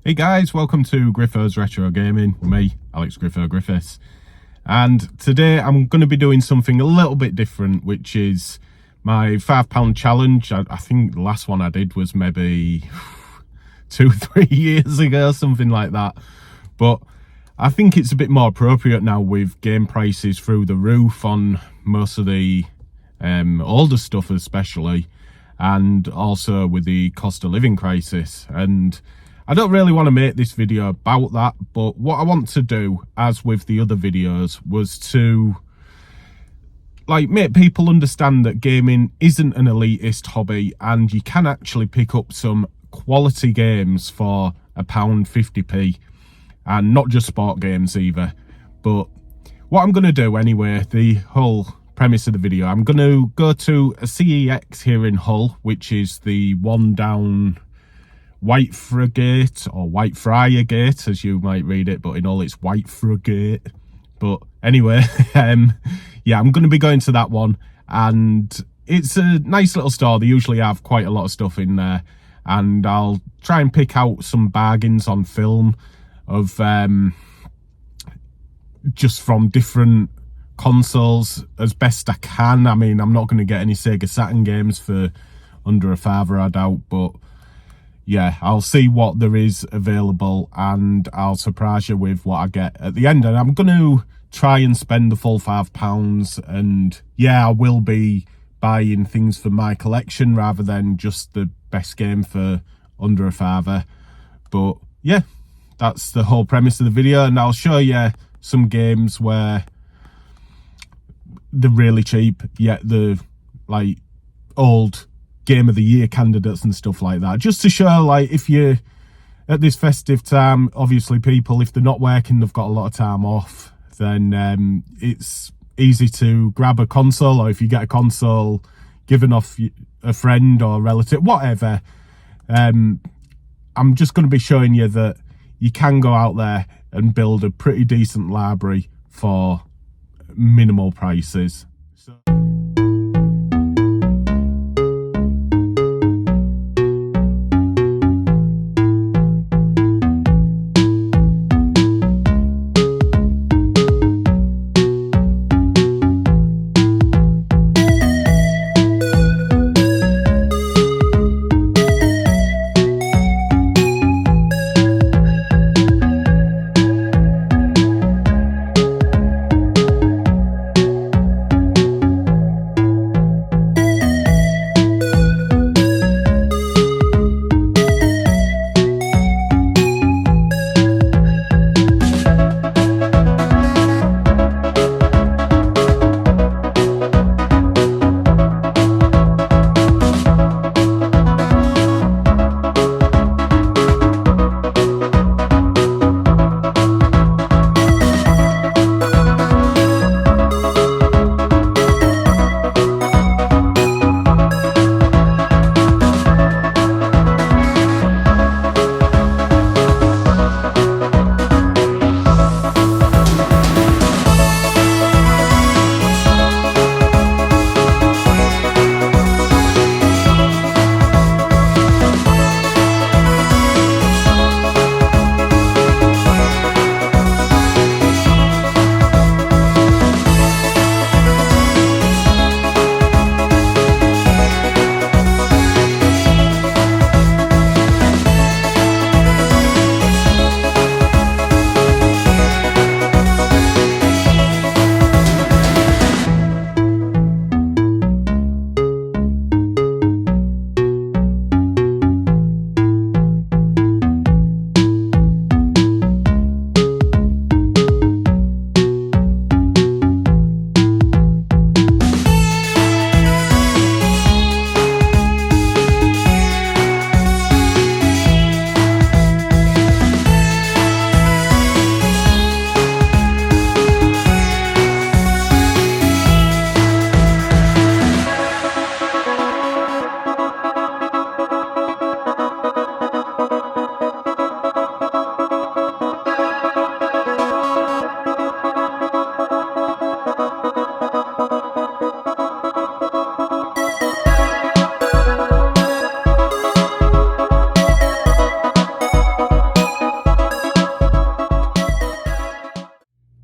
Hey guys, welcome to Griffith's Retro Gaming with me, Alex Griffiths. And today I'm going to be doing something a little bit different, which is my £5 challenge. I think the last one I did was maybe 2-3 years ago, something like that. But I think it's a bit more appropriate now with game prices through the roof on most of the older stuff especially, and also with the cost of living crisis. And I don't really want to make this video about that, but what I want to do, as with the other videos, was to make people understand that gaming isn't an elitist hobby and you can actually pick up some quality games for £1.50p, and not just sport games either. But what I'm going to do anyway, the whole premise of the video, I'm going to go to a CEX here in Hull, which is the one down Whitefriars or Whitefriar Gate, as you might read it, but in all it's Whitefriar. But anyway, yeah, I'm going to be going to that one, and it's a nice little store. They usually have quite a lot of stuff in there, and I'll try and pick out some bargains on film of just from different consoles as best I can. I mean, I'm not going to get any Sega Saturn games for under £5, I doubt, but yeah, I'll see what there is available and I'll surprise you with what I get at the end. And I'm going to try and spend the full £5, and yeah, I will be buying things for my collection rather than just the best game for under £5. But yeah, that's the whole premise of the video, and I'll show you some games where they're really cheap, yet they're like old Game of the Year candidates and stuff like that, just to show, like, if you're at this festive time, obviously people, if they're not working, they've got a lot of time off, then it's easy to grab a console, or if you get a console given off a friend or relative, whatever. I'm just going to be showing you that you can go out there and build a pretty decent library for minimal prices.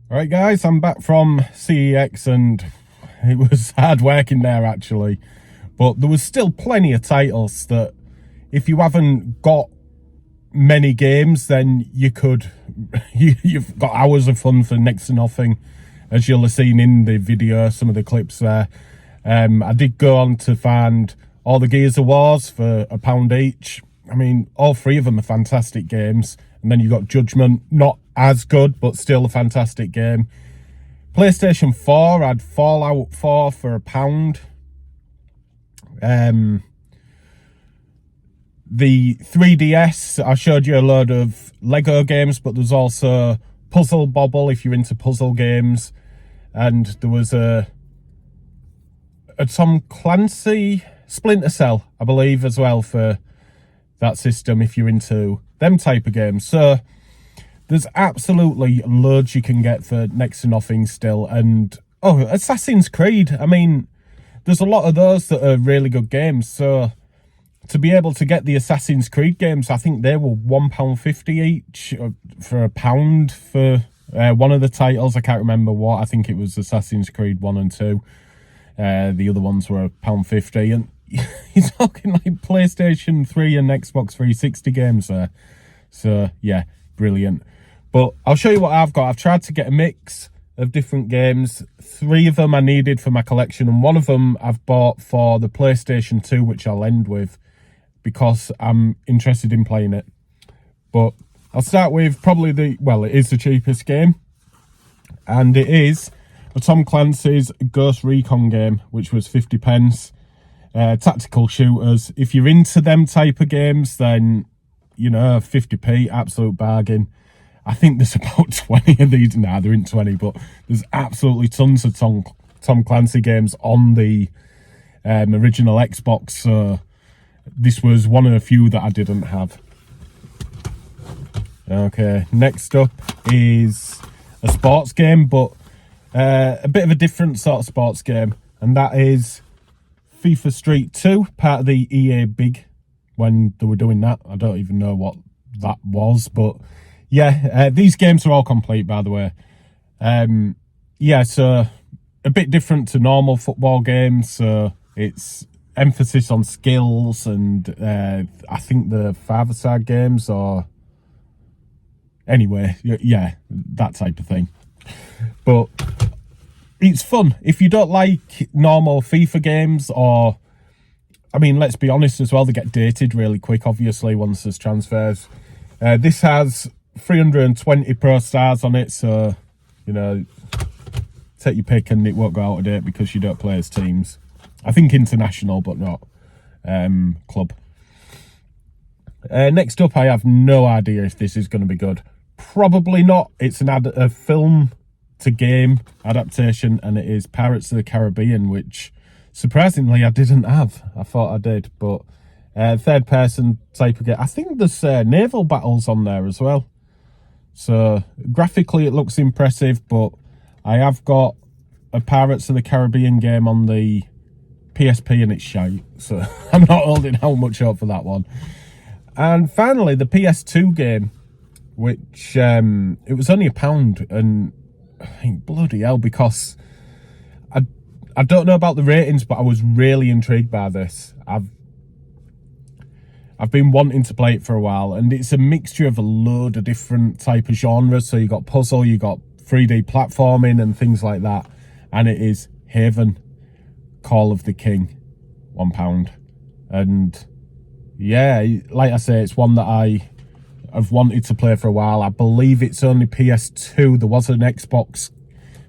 Alright guys, I'm back from CEX and it was hard working there actually. But there was still plenty of titles that if you haven't got many games, then you could, you've got hours of fun for next to nothing, as you'll have seen in the video, some of the clips there. I did go on to find all the Gears of Wars for £1 each. I mean, all three of them are fantastic games. And then you got Judgment, not as good, but still a fantastic game. PlayStation 4 had Fallout 4 for £1. The 3DS, I showed you a load of Lego games, but there's also Puzzle Bobble if you're into puzzle games. And there was a Tom Clancy Splinter Cell, I believe, as well for that system if you're into them type of games. So there's absolutely loads you can get for next to nothing still. And Assassin's Creed, I mean, there's a lot of those that are really good games. So to be able to get the Assassin's Creed games, I think they were £1.50 each for £1 for one of the titles. I can't remember what. I think it was Assassin's Creed 1 and 2. The other ones were £1.50, and you're talking like PlayStation 3 and Xbox 360 games there. So yeah, brilliant. But I'll show you what I've got. I've tried to get a mix of different games. 3 of them I needed for my collection, and one of them I've bought for the PlayStation 2, which I'll end with because I'm interested in playing it. But I'll start with probably it is the cheapest game, and it is a Tom Clancy's Ghost Recon game, which was 50p. Tactical shooters. If you're into them type of games, then, you know, 50p, absolute bargain. I think there's about 20 of these. Nah, there aren't 20, but there's absolutely tons of Tom Clancy games on the original Xbox. So this was one of the few that I didn't have. Okay, next up is a sports game, but a bit of a different sort of sports game, and that is FIFA Street 2, part of the EA Big, when they were doing that. I don't even know what that was, but yeah, these games are all complete, by the way. Yeah, so a bit different to normal football games, so it's emphasis on skills, and I think the five-a-side games, or anyway, yeah, that type of thing. But it's fun. If you don't like normal FIFA games, or, I mean, let's be honest as well, they get dated really quick, obviously, once there's transfers. This has 320 pro stars on it, so, you know, take your pick and it won't go out of date because you don't play as teams. I think international, but not club. Next up, I have no idea if this is going to be good. Probably not. It's a film to game adaptation, and it is Pirates of the Caribbean, which surprisingly I didn't have. I thought I did, but third person type of game. I think there's naval battles on there as well. So graphically it looks impressive, but I have got a Pirates of the Caribbean game on the PSP and it's shite, so I'm not holding out much hope for that one. And finally, the PS2 game, which it was only £1, and I think bloody hell, because I don't know about the ratings, but I was really intrigued by this. I've been wanting to play it for a while, and it's a mixture of a load of different type of genres. So you got puzzle, you got 3D platforming and things like that, and it is Haven, Call of the King, £1. And yeah, like I say, it's one that I've wanted to play for a while. I believe it's only PS2. There was an Xbox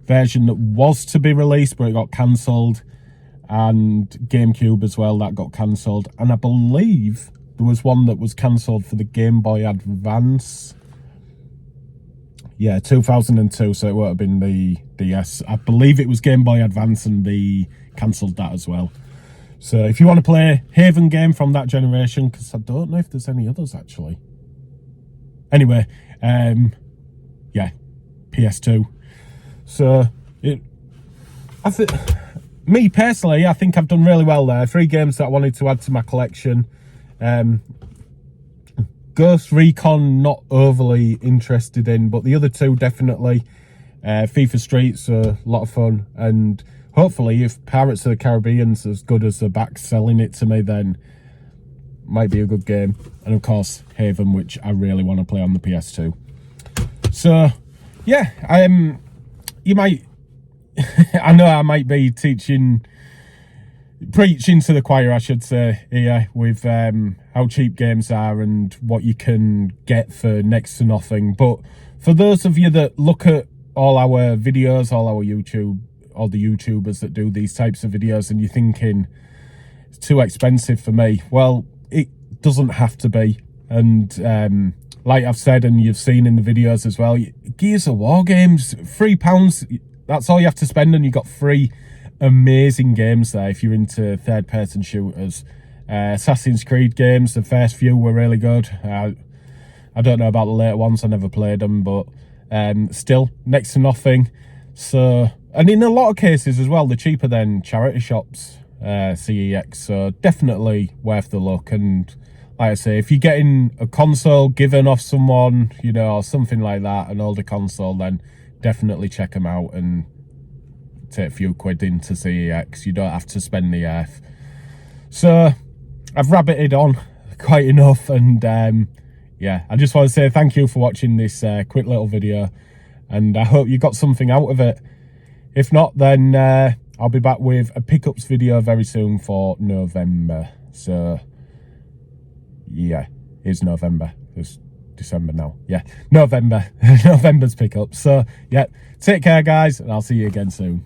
version that was to be released, but it got cancelled, and GameCube as well, that got cancelled. And I believe there was one that was cancelled for the Game Boy Advance. Yeah, 2002, so it would have been the DS. I believe it was Game Boy Advance, and they cancelled that as well. So if you want to play Haven game from that generation, because I don't know if there's any others actually. Anyway, yeah, PS2. So me personally, I think I've done really well there. 3 games that I wanted to add to my collection. Ghost Recon, not overly interested in, but the other 2 definitely. FIFA Street's a lot of fun, and hopefully if Pirates of the Caribbean's as good as the back selling it to me, then might be a good game. And of course Haven, which I really want to play on the PS2. So yeah, you might I know I might be preaching to the choir, I should say, here with how cheap games are and what you can get for next to nothing. But for those of you that look at all our videos, all the YouTubers that do these types of videos, and you're thinking it's too expensive for me, well, it doesn't have to be. And like I've said, and you've seen in the videos as well, Gears of War games, £3, that's all you have to spend, and you got 3 amazing games there if you're into third-person shooters. Assassin's Creed games, the first few were really good. I don't know about the later ones, I never played them, but still, next to nothing. So, and in a lot of cases as well, they're cheaper than charity shops, CEX, so definitely worth the look. And like I say, if you're getting a console given off someone, you know, or something like that, an older console, then definitely check them out and take a few quid into CEX. You don't have to spend the earth. So I've rabbited on quite enough, and yeah, I just want to say thank you for watching this quick little video, and I hope you got something out of it. If not, then I'll be back with a pickups video very soon for November. So yeah, it's November. It's December now. Yeah, November's pickup. So yeah, take care guys, and I'll see you again soon.